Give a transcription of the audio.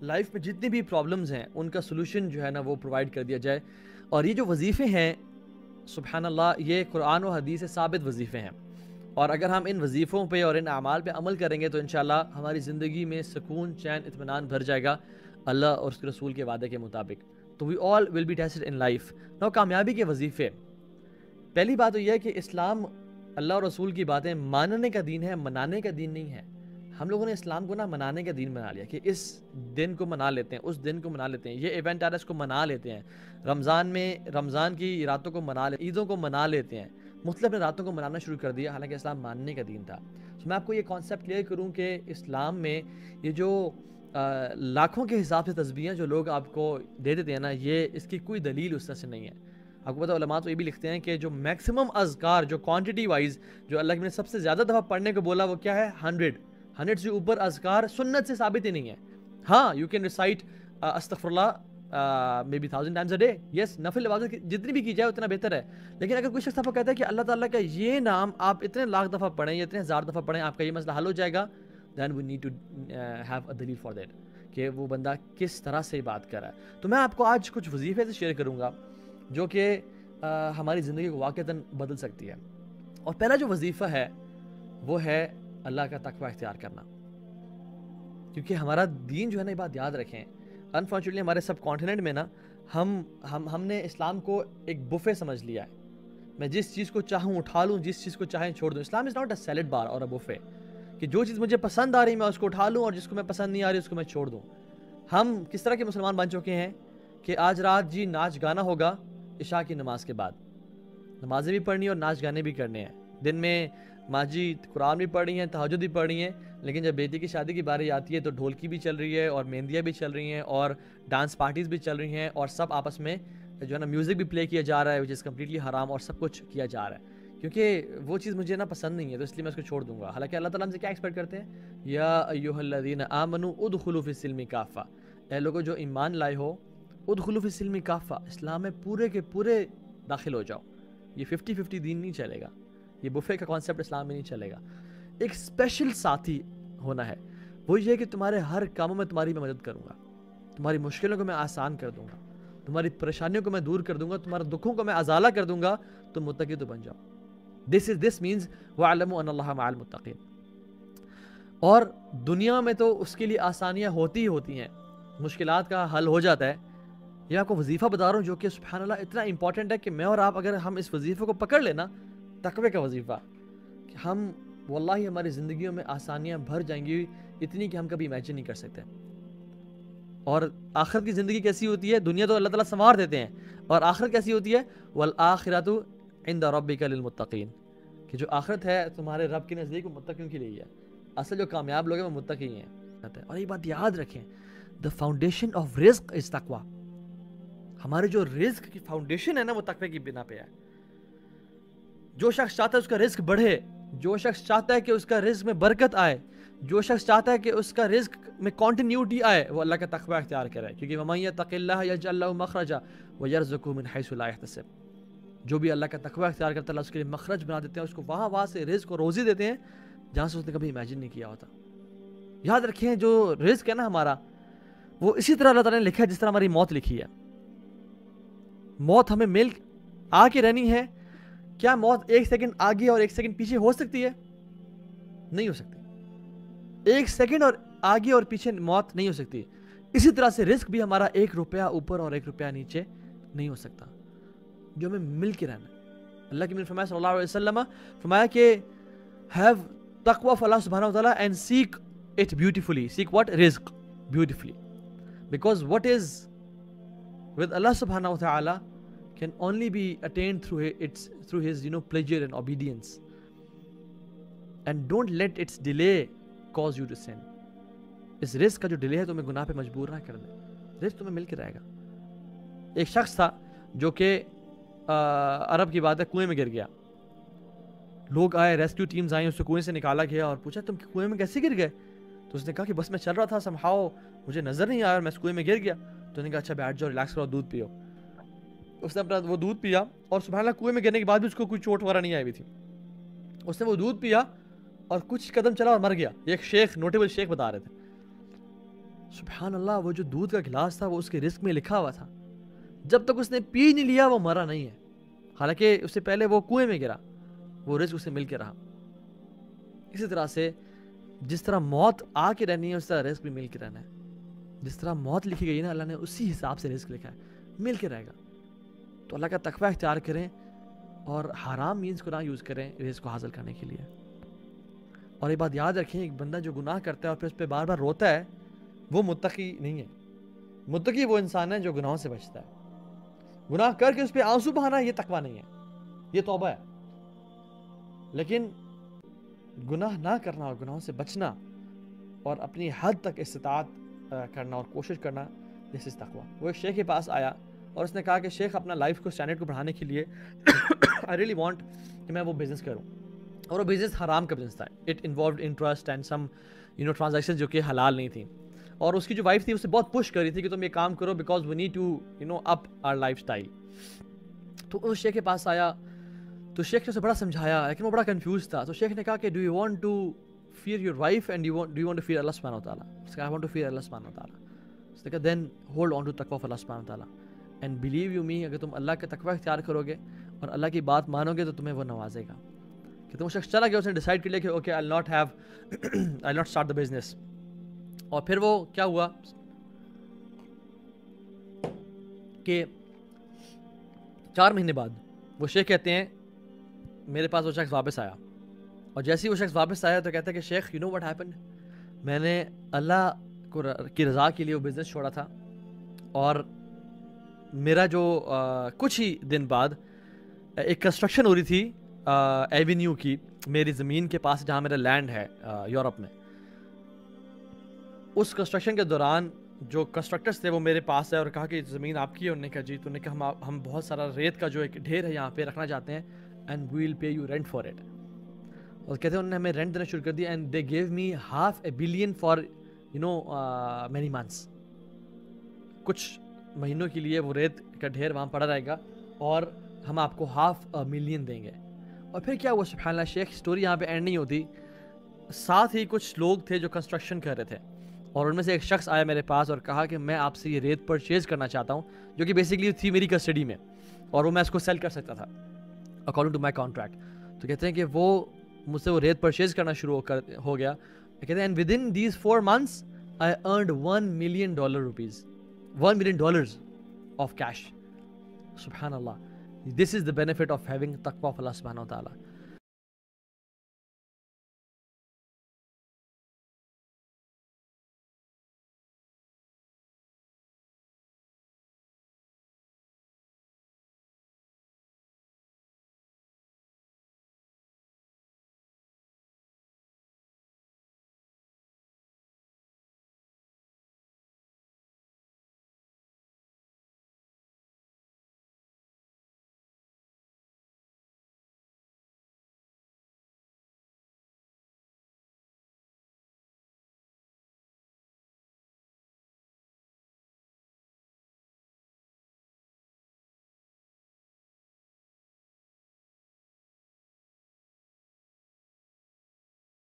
Life میں جتنی بھی پرابلمز ہیں ان کا سلوشن جو ہے نا وہ پرووائڈ کر دیا جائے. اور یہ جو وظیفے ہیں سبحان اللہ یہ قرآن و حدیث سے ثابت وظیفے ہیں, اور اگر ہم ان وظیفوں پہ اور ان اعمال پہ عمل کریں گے تو انشاءاللہ ہماری زندگی میں سکون, چین, اطمینان بھر جائے گا اللہ اور اس کے رسول کے وعدے کے مطابق. تو we all will be tested in life. نو کامیابی کے وظیفے, پہلی بات تو یہ ہے کہ اسلام اللہ اور رسول کی باتیں ماننے کا دین ہے, منانے کا دین نہیں ہے. ہم لوگوں نے اسلام کو نا منانے کا دین بنا لیا کہ اس دن کو منا لیتے ہیں, اس دن کو منا لیتے ہیں, یہ ایونٹ آ رہا ہے اس کو منا لیتے ہیں, رمضان میں رمضان کی راتوں کو منا لیتے ہیں, عیدوں کو منا لیتے ہیں, مختلف راتوں کو منانا شروع کر دیا, حالانکہ اسلام ماننے کا دین تھا. تو میں آپ کو یہ کانسیپٹ کلیئر کروں کہ اسلام میں یہ جو لاکھوں کے حساب سے تسبیحیں جو لوگ آپ کو دے دیتے ہیں نا, یہ اس کی کوئی دلیل اس طرح سے نہیں ہے. آپ کو پتہ علماء تو یہ بھی لکھتے ہیں کہ جو میکسیمم اذکار جو کوانٹٹی وائز جو اللہ نے سب سے زیادہ دفعہ پڑھنے کو بولا وہ کیا ہے 100 سے اوپر اذکار سنت سے ثابت ہی نہیں ہے. ہاں یو کین ریسائٹ استغفر اللہ may be 1000 times a day, yes نفل عبادت جتنی بھی کی جائے اتنا بہتر ہے. لیکن اگر کوئی شخص آپ کو کہتا ہے کہ اللہ تعالیٰ کا یہ نام آپ اتنے لاکھ دفعہ پڑھیں یا اتنے ہزار دفعہ پڑھیں آپ کا یہ مسئلہ حل ہو جائے گا, then we need to have a دلیل فار دیٹ کہ وہ بندہ کس طرح سے بات کر رہا ہے. تو میں آپ کو آج کچھ وظیفے سے شیئر کروں گا جو کہ ہماری زندگی کو واقعتاً بدل سکتی ہے. اور پہلا جو وظیفہ ہے وہ ہے اللہ کا تقوی اختیار کرنا, کیونکہ ہمارا دین جو ہے نا یہ بات یاد رکھیں, انفارچونیٹلی ہمارے سب کانٹیننٹ میں نا ہم نے اسلام کو ایک بفے سمجھ لیا ہے. میں جس چیز کو چاہوں اٹھا لوں, جس چیز کو چاہیں چھوڑ دوں. اسلام از ناٹ اے سیلڈ بار اور اے بفے کہ جو چیز مجھے پسند آ رہی میں اس کو اٹھا لوں اور جس کو میں پسند نہیں آ رہی اس کو میں چھوڑ دوں. ہم کس طرح کے مسلمان بن چکے ہیں کہ آج رات جی ناچ گانا ہوگا عشاء کی نماز کے بعد, نمازیں بھی پڑھنی اور ناچ گانے بھی کرنے ہیں. دن میں ماں جی قرآن بھی پڑھ رہی ہیں, تہجد بھی پڑھ رہی ہیں, لیکن جب بیٹی کی شادی کی باری آتی ہے تو ڈھولکی بھی چل رہی ہے اور مہندیاں بھی چل رہی ہیں اور ڈانس پارٹیز بھی چل رہی ہیں اور سب آپس میں جو ہے نا میوزک بھی پلے کیا جا رہا ہے, وچ از کمپلیٹلی حرام, اور سب کچھ کیا جا رہا ہے کیونکہ وہ چیز مجھے نا پسند نہیں ہے تو اس لیے میں اس کو چھوڑ دوں گا. حالانکہ اللہ تعالیٰ ہم سے کیا ایکسپیکٹ کرتے ہیں, یا ایھا الذین آمنوا ادخلوا فی السلم کافہ, اے لوگوں جو ایمان لائے ہو ادخلوا فی السلم کافہ, اسلام میں پورے کے پورے داخل ہو جاؤ. یہ 50-50 دین نہیں چلے گا, یہ بفے کا کانسیپٹ اسلام میں نہیں چلے گا. ایک اسپیشل ساتھی ہونا ہے, وہ یہ کہ تمہارے ہر کاموں میں تمہاری میں مدد کروں گا, تمہاری مشکلوں کو میں آسان کر دوں گا, تمہاری پریشانیوں کو میں دور کر دوں گا, تمہارے دکھوں کو میں ازالہ کر دوں گا, تم متقی تو بن جاؤ. this means وَاعْلَمُوا أَنَّ اللَّهَ مَعَ الْمُتَّقِينَ. اور دنیا میں تو اس کے لیے آسانیاں ہوتی ہی ہوتی ہیں, مشکلات کا حل ہو جاتا ہے. یہ آپ کو وظیفہ بتا رہا ہوں جو کہ سبحان اللہ اتنا امپورٹنٹ ہے کہ میں اور آپ اگر ہم اس وظیفے کو پکڑ لینا, تقوی کا وظیفہ, کہ ہم واللہ ہماری زندگیوں میں آسانیاں بھر جائیں گی اتنی کہ ہم کبھی امیجن نہیں کر سکتے. اور آخرت کی زندگی کیسی ہوتی ہے, دنیا تو اللہ تعالیٰ سنوار دیتے ہیں, اور آخرت کیسی ہوتی ہے, وَالْآخِرَةُ عِنْدَ رَبِّكَ لِلْمُتَّقِينَ, کہ جو آخرت ہے تمہارے رب کے نزدیک وہ متقیوں کے لیے ہے. اصل جو کامیاب لوگ ہیں وہ متقی ہیں. اور یہ بات یاد رکھیں, the foundation of رزق is تقوی. ہمارے جو رزق کی فاؤنڈیشن ہے نا وہ تقوی کی بنا پہ ہے. جو شخص چاہتا ہے اس کا رزق بڑھے, جو شخص چاہتا ہے کہ اس کا رزق میں برکت آئے, جو شخص چاہتا ہے کہ اس کا رزق میں کنٹینیوٹی آئے, وہ اللہ کا تقوی اختیار کرے, کیونکہ وَمَن يَتَّقِ اللَّهَ يَجْعَل لَهُ مَخْرَجًا وَيَرْزُقْهُ مِنْ حَيْثُ لَا يَحْتَسِبُ. جو بھی اللہ کا تقوی اختیار کرتا ہے اللہ اس کے لیے مخرج بنا دیتے ہیں, اس کو وہاں سے رزق اور روزی دیتے ہیں جہاں سے اس نے کبھی امیجن نہیں کیا ہوتا. یاد رکھیں جو رزق ہے نا ہمارا وہ اسی طرح اللہ تعالیٰ نے لکھا ہے جس طرح ہماری موت لکھی ہے. موت ہمیں مل آ کے رہنی ہے. کیا موت ایک سیکنڈ آگے اور ایک سیکنڈ پیچھے ہو سکتی ہے؟ نہیں ہو سکتی. ایک سیکنڈ اور آگے اور پیچھے موت نہیں ہو سکتی. اسی طرح سے رزق بھی ہمارا 1 روپیہ اوپر اور 1 روپیہ نیچے نہیں ہو سکتا, جو ہمیں مل کے رہنا ہے. اللہ کے نبی فرمایا صلی اللہ علیہ وسلم فرمایا کہ have taqwa of Allah subhanahu wa ta'ala and seek it beautifully. Seek what? Rizq. Beautifully. Because what is with Allah subhanahu wa ta'ala can only be attained through his pleasure and obedience. And don't let its delay cause you to sin. اس رزق کا جو delay ہے تمہیں گناہ پہ مجبور نہ کر دے, رزق تمہیں مل کے رہے گا. ایک شخص تھا جو کہ عرب کی بات ہے کنویں میں گر گیا. لوگ آئے, ریسکیو ٹیمز آئیں, اس کو کنویں سے نکالا گیا اور پوچھا تم کنویں میں کیسے گر گئے؟ تو اس نے کہا کہ بس میں چل رہا تھا سمہاؤ مجھے نظر نہیں آیا اور میں اس کنویں میں گر گیا. تو انہوں نے کہا اچھا بیٹھ جاؤ ریلیکس کرو دودھ پیو. اس نے اپنا وہ دودھ پیا اور سبحان اللہ کنویں میں گرنے کے بعد بھی اس کو کوئی چوٹ وغیرہ نہیں آئی ہوئی تھی. اس نے وہ دودھ پیا اور کچھ قدم چلا اور مر گیا. یہ ایک شیخ, نوٹیبل شیخ بتا رہے تھے. سبحان اللہ، وہ جو دودھ کا گلاس تھا وہ اس کے رزق میں لکھا ہوا تھا، جب تک اس نے پی نہیں لیا وہ مرا نہیں ہے، حالانکہ اس سے پہلے وہ کنویں میں گرا، وہ رزق اسے مل کے رہا۔ اسی طرح سے جس طرح موت آ کے رہنی ہے اس طرح رزق بھی مل کے رہنا ہے، جس طرح موت لکھی گئی ہے نا اللہ نے اسی حساب سے رزق لکھا ہے، مل کے رہے گا۔ تو اللہ کا تقوی اختیار کریں اور حرام مینز کو نہ یوز کریں رزق کو حاصل کرنے کے لیے۔ اور یہ بات یاد رکھیں، ایک بندہ جو گناہ کرتا ہے اور پھر اس پہ بار بار روتا ہے وہ متقی نہیں ہے۔ متقی وہ انسان ہے جو گناہوں سے بچتا ہے، گناہ کر کے اس پہ آنسو بہانا یہ تقوی نہیں ہے، یہ توبہ ہے۔ لیکن گناہ نہ کرنا اور گناہوں سے بچنا اور اپنی حد تک استطاعت کرنا اور کوشش کرنا، دس از تقوی۔ وہ ایک شیخ کے پاس آیا اور اس نے کہا کہ شیخ اپنا لائف کو اسٹینڈرڈ کو بڑھانے کے لیے آئی ریئلی وانٹ کہ میں وہ بزنس کروں، اور وہ بزنس حرام کا بزنس تھا، it involved interest and some transaction جو کہ حلال نہیں تھیں، اور اس کی جو وائف تھی اسے بہت پش کر رہی تھی کہ تم یہ کام کرو because we need to up our life style. تو اس شیخ کے پاس آیا تو شیخ نے اسے بڑا سمجھایا، لیکن وہ بڑا کنفیوز تھا۔ تو شیخ نے کہا کہ do you want to fear your wife and do you want to fear اللہ سبحانہ وتعالیٰ؟ اس کا آئی وانٹ ٹو فیئر اللہ سبحانہ وتعالیٰ۔ اس نے کہا دین ہولڈ آن ٹو تقوی آف اللہ سبحانہ وتعالیٰ اینڈ بلیو یو می، اگر تم اللہ کا تقوی اختیار کرو گے اور اللہ کی بات مانو گے تو تمہیں وہ نوازے گا۔ کہ تم شخص چلا گیا، اس نے ڈیسائیڈ کر لیا کہ okay I not start the business. اور پھر وہ کیا ہوا کہ 4 مہینے بعد وہ شیخ کہتے ہیں میرے پاس وہ شخص واپس آیا، اور جیسے ہی وہ شخص واپس آیا تو کہتا ہے کہ شیخ یو نو واٹ ہیپنڈ، میں نے اللہ کی رضا کے لیے وہ بزنس چھوڑا تھا، اور میرا جو کچھ ہی دن بعد ایک کنسٹرکشن ہو رہی تھی ایونیو کی میری زمین کے پاس جہاں میرا لینڈ ہے یورپ میں۔ اس کنسٹرکشن کے دوران جو کنسٹرکٹرز تھے وہ میرے پاس آئے اور کہا کہ زمین آپ کی ہے، انہوں نے کہا جی، تو انہوں نے کہا ہم بہت سارا ریت کا جو ایک ڈھیر ہے یہاں پہ رکھنا چاہتے ہیں and we will pay you rent for it. اور کہتے ہیں انہوں نے ہمیں رینٹ دینا شروع کر دیا and they give me $500 million for many months, کچھ مہینوں کے لیے وہ ریت کا ڈھیر وہاں پڑا رہے گا اور ہم آپ کو $500 million دیں گے۔ اور پھر کیا ہوا سبحان اللہ، شیخ اسٹوری یہاں پہ اینڈ نہیں ہوتی، ساتھ ہی کچھ لوگ تھے جو کنسٹرکشن کر رہے تھے، اور ان میں سے ایک شخص آیا میرے پاس اور کہا کہ میں آپ سے یہ ریت پرچیز کرنا چاہتا ہوں، جو کہ بیسکلی تھی میری کسٹڈی میں اور وہ میں اس کو سیل کر سکتا تھا اکارڈنگ ٹو مائی کانٹریکٹ۔ تو کہتے ہیں کہ وہ مجھ سے وہ ریت پرچیز کرنا شروع ہو گیا، کہتے ہیں and with in these 4 months I earned $1 million $1 million of cash. سبحان اللہ، دس از دا بینیفٹ آف ہیونگ تقوی آف اللہ سبحانہ وتعالیٰ۔